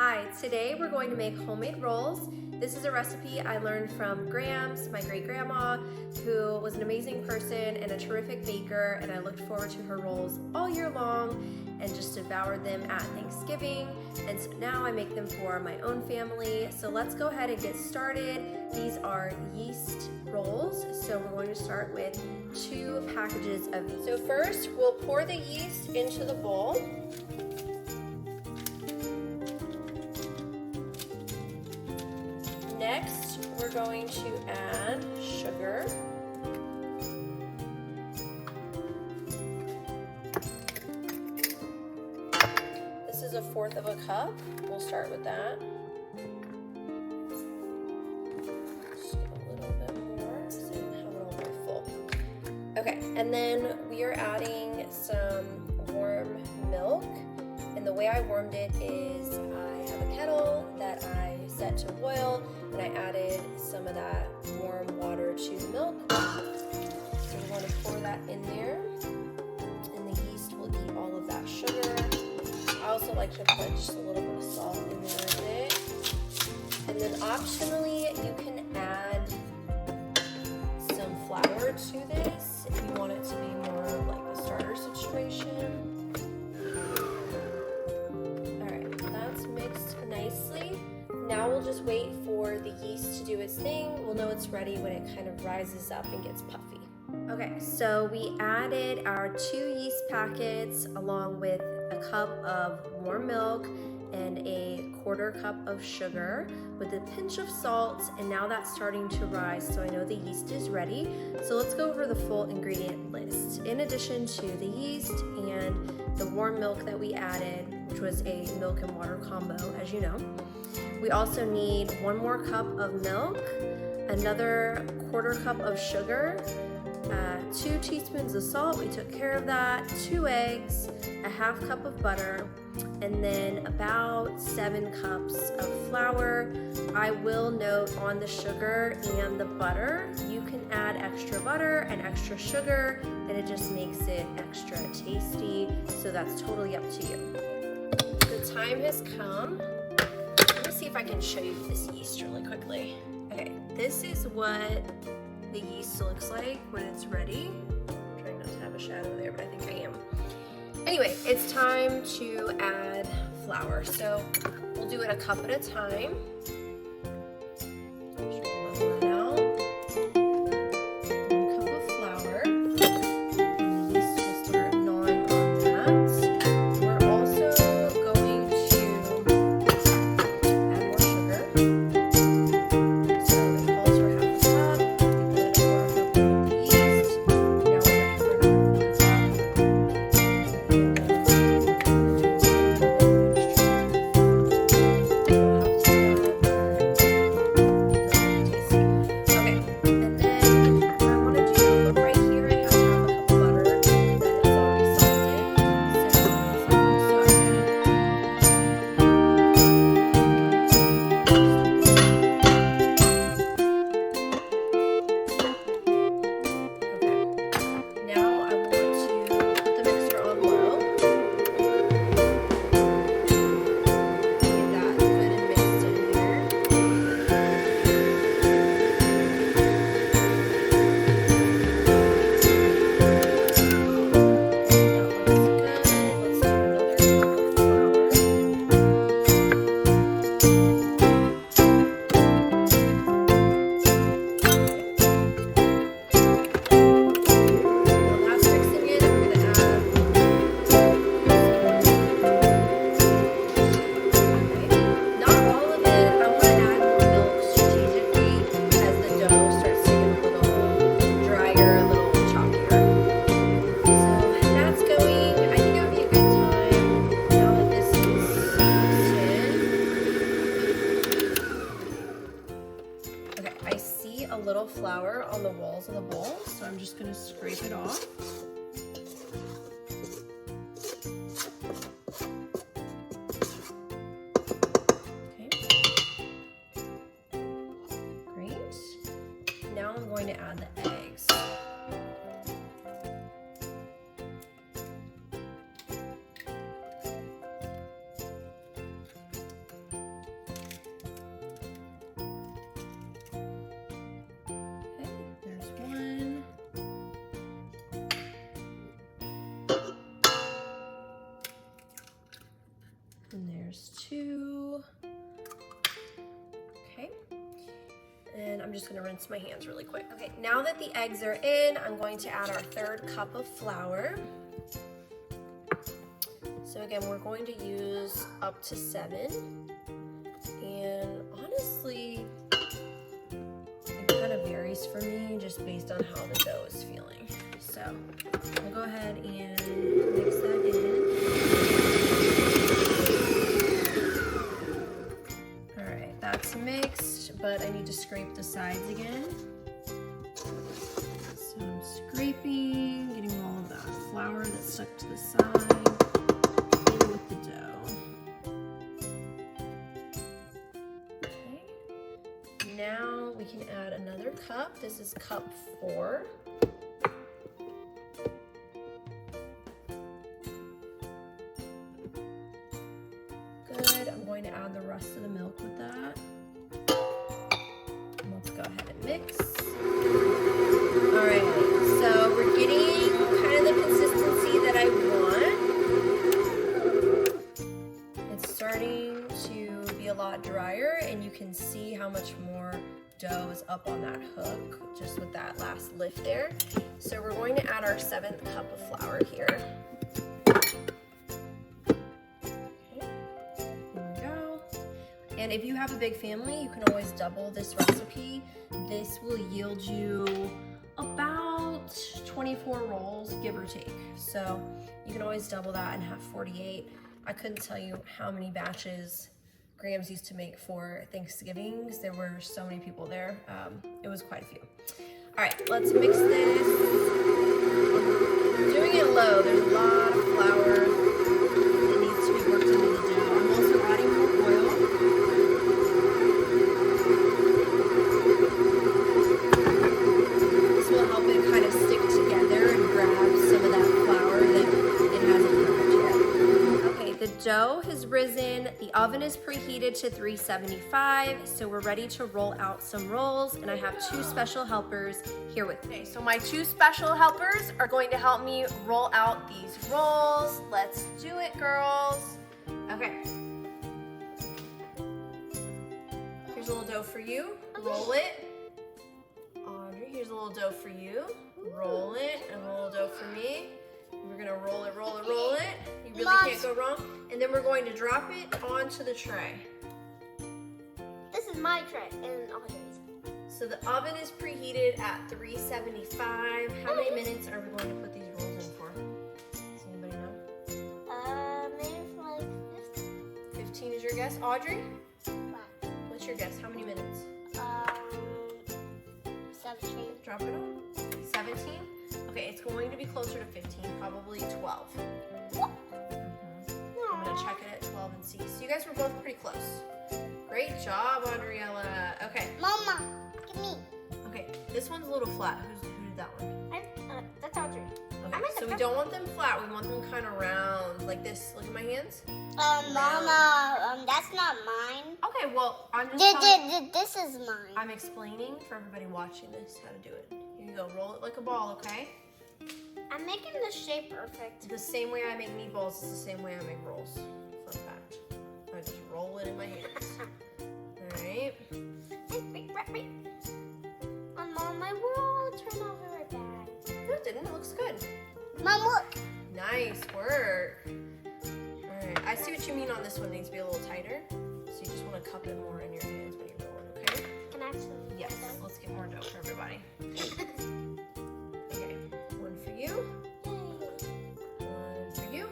Hi, today we're going to make homemade rolls. This is a recipe I learned from Grams, my great-grandma, who was an amazing person and a terrific baker, and I looked forward to her rolls all year long and just devoured them at Thanksgiving. And so now I make them for my own family. So let's go ahead and get started. These are yeast rolls, so we're going to start with 2 packages of yeast. So first, we'll pour the yeast into the bowl. Next, we're going to add sugar. This is 1/4 of a cup. We'll start with that. Just get a little bit more so I can have it all very full. Okay, and then we are adding some warm milk. And the way I warmed it is I have a kettle that I set to boil, and I added some of that warm water to the milk. So we want to pour that in there, and the yeast will eat all of that sugar. I also like to put just a little bit of salt in there with it. And then optionally, you can add some flour to this if you want it to be more like a starter situation. Mixed nicely. Now we'll just wait for the yeast to do its thing. We'll know it's ready when it kind of rises up and gets puffy. Okay, so we added our 2 yeast packets along with a cup of warm milk and a 1/4 cup of sugar with a pinch of salt, and now that's starting to rise, so I know the yeast is ready. So let's go over the full ingredient list. In addition to the yeast and the warm milk that we added, which was a milk and water combo, as you know, we also need 1 more cup of milk, another 1/4 cup of sugar, 2 teaspoons of salt, we took care of that, 2 eggs, a 1/2 cup of butter, and then about 7 cups of flour. I will note on the sugar and the butter, you can add extra butter and extra sugar, and it just makes it extra tasty, so that's totally up to you. The time has come. Let me see if I can show you this yeast really quickly. Okay, this is what the yeast looks like when it's ready. I'm trying not to have a shadow there, but I think I am. Anyway, it's time to add flour. So we'll do it a cup at a time. Level that out. 1 cup of flour. And the yeast will start gnawing on that. We're also going to add more sugar. So it calls for 1/2 cup. We put in 1 cup of the yeast. Now we're ready for another 1 cup. A little flour on the walls of the bowl, so I'm just going to scrape it off. Okay. Great. Now I'm going to add the eggs. then I'm just gonna rinse my hands really quick. Okay, now that the eggs are in, I'm going to add our 3rd cup of flour. So again, we're going to use up to 7. And honestly, it kind of varies for me just based on how the dough is feeling. So I'll go ahead and mix that in. All right, that's mixed, but I need to scrape the sides again. So I'm scraping, getting all of that flour that's stuck to the side in with the dough. Okay. Now we can add another cup. This is cup 4. Good. I'm going to add the rest of the milk with that. And let's go ahead and mix. All right, so we're getting kind of the consistency that I want. It's starting to be a lot drier, and you can see how much more dough is up on that hook just with that last lift there. So we're going to add our 7th cup of flour here. And if you have a big family, you can always double this recipe. This will yield you about 24 rolls, give or take. So you can always double that and have 48. I couldn't tell you how many batches Grams used to make for Thanksgivings. There were so many people there. It was quite a few. All right, let's mix this. I'm doing it low. There's a lot of flour that needs to be worked into the dough. I'm also adding more oil. This will help it kind of stick together and grab some of that flour that it hasn't grabbed yet. Okay, the dough has risen. The oven is preheated to 375, so we're ready to roll out some rolls, and I have 2 special helpers here with me. Okay, so my 2 special helpers are going to help me roll out these rolls. Let's do it, girls. Okay. Here's a little dough for you. Roll it. Audrey, here's a little dough for you. Roll it, and a little dough for me. We're gonna roll it, roll it, roll it. You really can't go wrong. And then we're going to drop it onto the tray. This is my tray and Audrey's. So the oven is preheated at 375. How many minutes are we going to put these rolls in for? Does anybody know? Maybe for like 15. 15 is your guess. Audrey? What? What's your guess? How many minutes? 17. Drop it on. 17? Okay, it's going to be closer to 15, probably 12. What? I'm gonna check it at 12 and see. So you guys were both pretty close. Great job, Audriella. Okay. Mama, give me. Okay, this one's a little flat. Who did that one? That's Audrey. Okay, so we don't want them flat. We want them kind of round, like this. Look at my hands. Mama, that's not mine. Okay, well, I'm just This is mine. I'm explaining for everybody watching this how to do it. Here you go. Roll it like a ball, okay? I'm making the shape perfect. The same way I make meatballs is the same way I make rolls. Fun fact. I just roll it in my hands. Alright. Wait. Mom, my roll turned out very bad. No, it didn't. It looks good. Mom, look. Nice work. Alright. I see what you mean on this one. It needs to be a little tighter. So you just want to cup it more in your hands when you roll it, okay? Can I actually? Yes. Let's get more dough for everybody. Okay. One for you. One for you.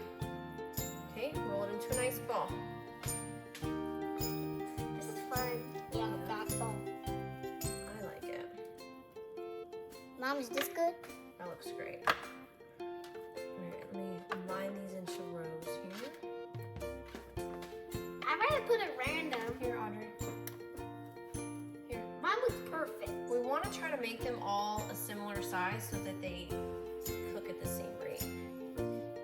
Okay. Roll it into a nice ball. This is fun. Yeah, backbone. I like it. Mom, is this good? That looks great. Alright, let me line these into rows here. I'd rather put it random. Here, Audrey. Here. Mine was perfect. We want to try to make them all a similar size so that they cook at the same rate.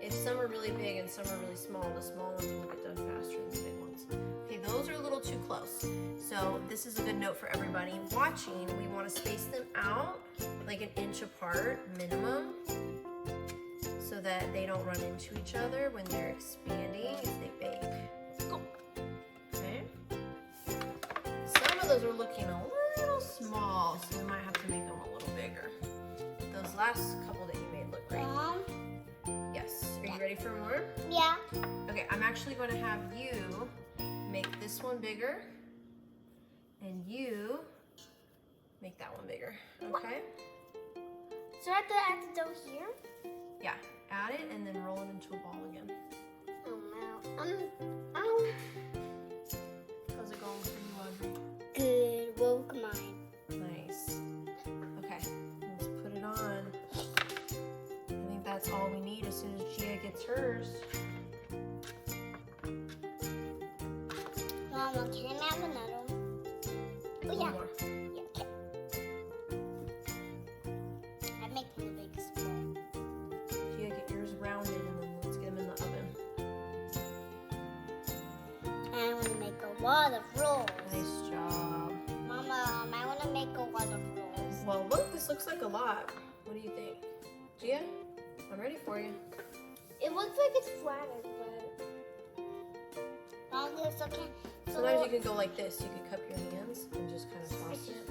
If some are really big and some are really small, the small ones will get done faster than the big ones. Okay, those are a little too close. So this is a good note for everybody watching. We want to space them out like an inch apart minimum so that they don't run into each other when they're expanding as they bake. Okay. Some of those are looking a little small. ball, so we might have to make them a little bigger. Those last couple that you made look great. Yes. Are you ready for more? Yeah. Okay, I'm actually going to have you make this one bigger, and you make that one bigger. Okay? So I have to add the dough here? Yeah. Add it and then roll it into a ball again. Oh no. How's it going for you, Audrey? Good. Woke mine. Nice. Okay, let's put it on. I think that's all we need as soon as Gia gets hers. Mama, can I have another one? Oh, One yeah. more. Yeah, okay. I'm making the biggest one. Gia, get yours rounded and then let's get them in the oven. I want to make a lot of rolls. Nice job. Mama, I want to make a lot of rolls. Well, look, this looks like a lot. What do you think? Gia, I'm ready for you. It looks like it's flattered, but... Mom, it's okay. Sometimes you could go like this. You could cup your hands and just kind of toss it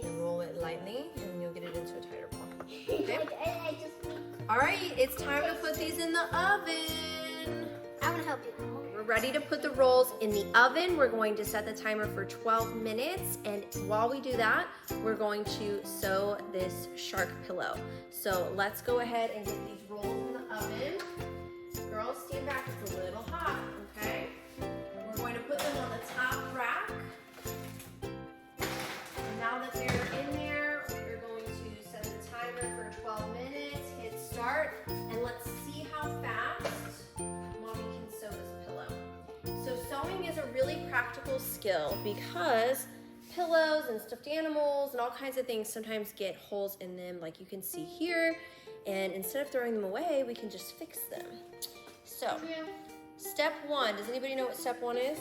and roll it lightly and you'll get it into a tighter ball. Okay? I just need... All right, it's time to put these in the oven. I want to help you. We're ready to put the rolls in the oven. We're going to set the timer for 12 minutes. And while we do that, we're going to sew this shark pillow. So let's go ahead and get these rolls in the oven. Girls, stand back, it's a little hot, okay? We're going to put them on the top rack. And now that they're in there, we're going to set the timer for 12 minutes, hit start, and let's see how fast Mommy can sew this pillow. So sewing is a really practical skill because pillows and stuffed animals and all kinds of things sometimes get holes in them like you can see here. And instead of throwing them away, we can just fix them. So, step one, does anybody know what step one is?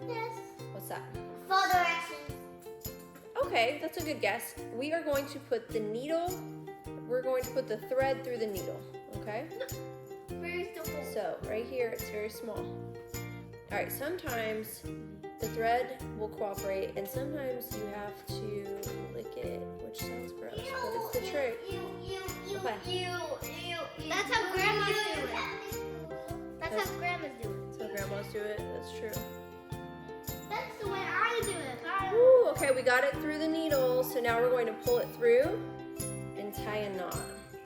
Yes. What's that? Fall directions. Okay, that's a good guess. We are going to put the needle, we're going to put the thread through the needle, okay? Where's the hole? So, right here, it's very small. All right, sometimes the thread will cooperate and sometimes you have to lick it, which sounds gross, but it's the trick. Okay. That's how grandma's do it. That's how grandma's do it. So grandmas do it, that's true. That's the way I do it. Ooh, okay, we got it through the needle, so now we're going to pull it through and tie a knot.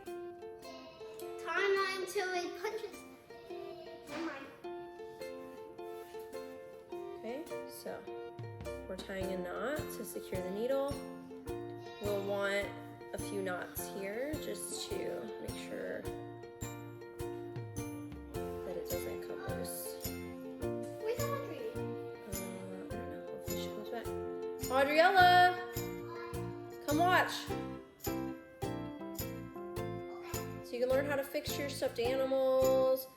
Tie mine until it punches. Never mind. Okay, so we're tying a knot to secure the needle. We'll want a few knots here just to make sure that it doesn't come loose. Where's Audrey? I don't know, hopefully she comes back. Audriella, come watch. So you can learn how to fix your stuffed animals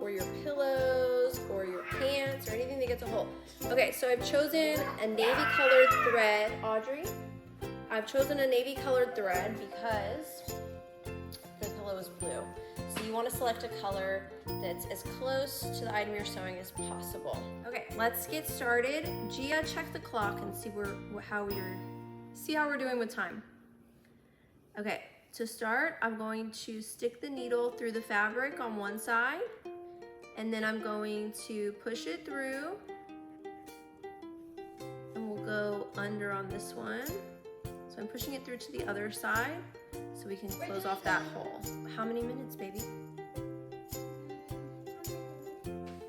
or your pillows or your pants or anything that gets a hole. Okay, so I've chosen a navy colored thread. Audrey, I've chosen a navy colored thread because the pillow is blue. So you want to select a color that's as close to the item you're sewing as possible. Okay, let's get started. Gia, check the clock and see how we're doing with time. Okay, to start, I'm going to stick the needle through the fabric on one side, and then I'm going to push it through, and we'll go under on this one. So I'm pushing it through to the other side so we can close off that hole. How many minutes, baby?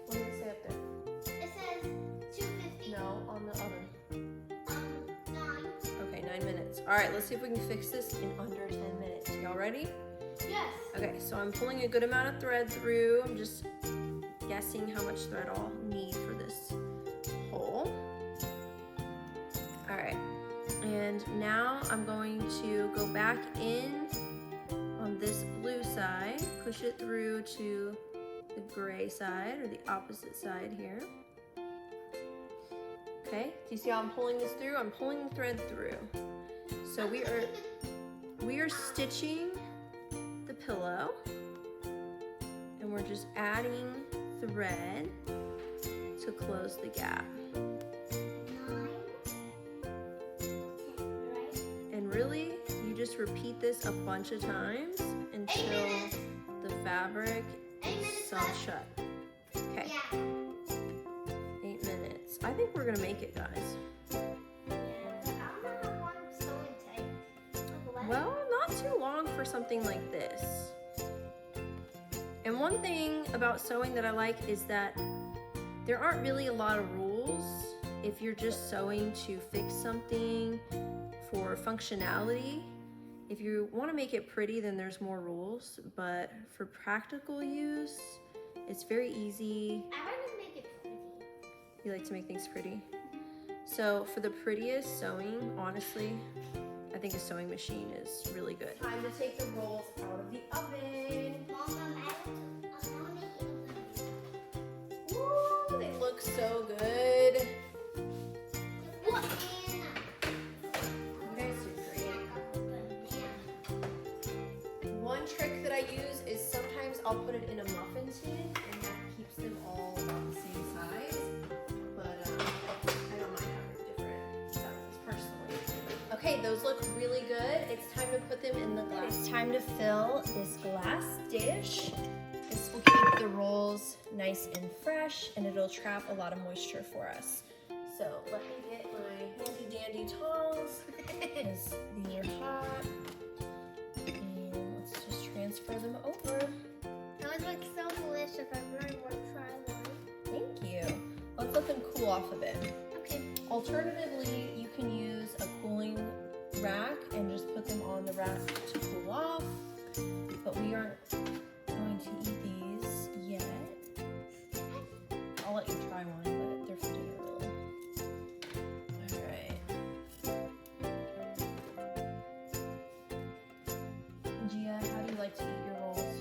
What does it say up there? It says 250. No, on the oven. 9. Okay, 9 minutes. All right, let's see if we can fix this in under 10 minutes. Y'all ready? Yes. Okay, so I'm pulling a good amount of thread through. I'm just guessing how much thread I'll need for this hole. All right, and now I'm going to go back in on this blue side, push it through to the gray side or the opposite side here. Okay, do you see how I'm pulling this through? I'm pulling the thread through. So we are stitching the pillow, and we're just adding thread to close the gap. 9, 10, right? And And really, you just repeat this a bunch of times until the fabric is sewn shut. Okay. Yeah. 8 minutes. I think we're gonna make it, guys. Yeah. I don't know how long sewing takes. Like, Well, not too long for something like this. And one thing about sewing that I like is that there aren't really a lot of rules if you're just sewing to fix something for functionality. If you want to make it pretty, then there's more rules, but for practical use, it's very easy. I want to make it pretty. You like to make things pretty? So for the prettiest sewing, honestly, I think a sewing machine is really good. Time to take the rolls out of the oven. Ooh, they look so good. What? You guys do great. One trick that I use is sometimes I'll put it in a muffin tin and that keeps them all about the same size. But I don't mind having different sizes personally. Okay, those look really good. It's time to put them in the glass. It's time to fill this glass dish. This will keep the rolls nice and fresh and it'll trap a lot of moisture for us. So let me get my handy dandy tongs because these are hot. And let's just transfer them over. Those look so delicious. I really want to try one. Thank you. Let's let them cool off a bit. Okay. Alternatively, you can use a cooling rack and just put them on the rack to cool off. But we aren't going to eat these yet. I'll let you try one, but they're for dinner really. Gia, how do you like to eat your rolls?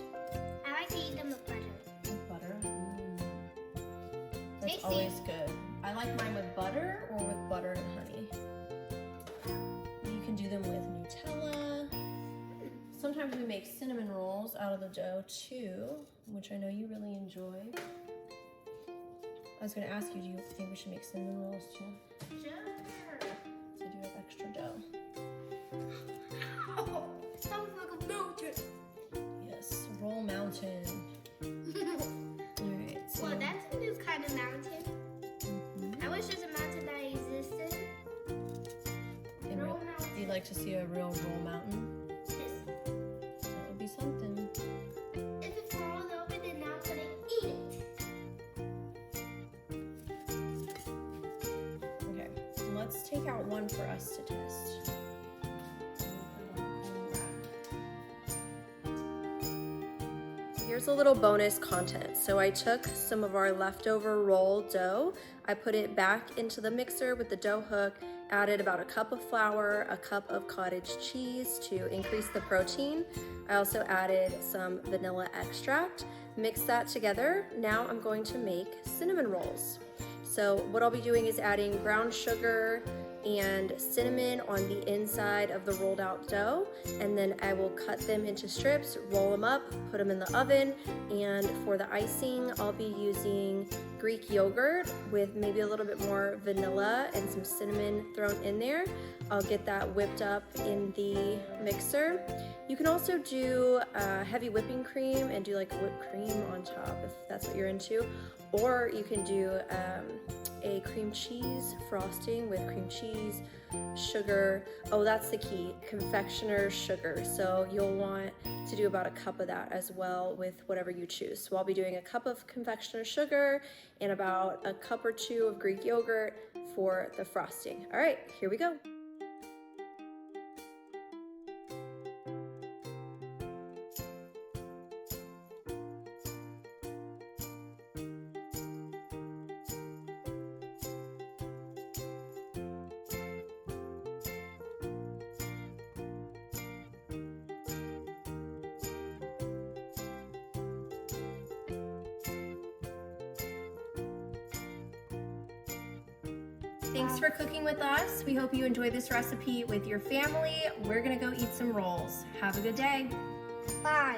I like to eat them with butter. With butter? That's Tasty. always good. I like mine with butter or with butter and honey. You can do them with Nutella. Sometimes we make cinnamon rolls out of the dough too, which I know you really enjoy. I was going to ask you, do you think we should make cinnamon rolls too? Sure. So do you have extra dough? Sounds like a mountain. Yes, roll mountain. Alright, so. Well, that's a new kind of mountain. I wish there's a mountain that existed. Roll mountain. You'd like to see a real roll mountain? That would be something. If it falls over, then I'm gonna eat it. Okay, so let's take out one for us to test. Here's a little bonus content. So I took some of our leftover roll dough, I put it back into the mixer with the dough hook, added about a cup of flour, a cup of cottage cheese to increase the protein. I also added some vanilla extract, mix that together. Now I'm going to make cinnamon rolls. So what I'll be doing is adding brown sugar and cinnamon on the inside of the rolled out dough, and then I will cut them into strips, roll them up, put them in the oven, and for the icing I'll be using Greek yogurt with maybe a little bit more vanilla and some cinnamon thrown in there. I'll get that whipped up in the mixer. You can also do heavy whipping cream and do like whipped cream on top if that's what you're into, or you can do a cream cheese frosting with cream cheese, sugar. Oh, that's the key, confectioner's sugar. So you'll want to do about a cup of that as well with whatever you choose. So I'll be doing a cup of confectioner's sugar and about a cup or two of Greek yogurt for the frosting. All right, here we go. Thanks for cooking with us. We hope you enjoyed this recipe with your family. We're gonna go eat some rolls. Have a good day. Bye.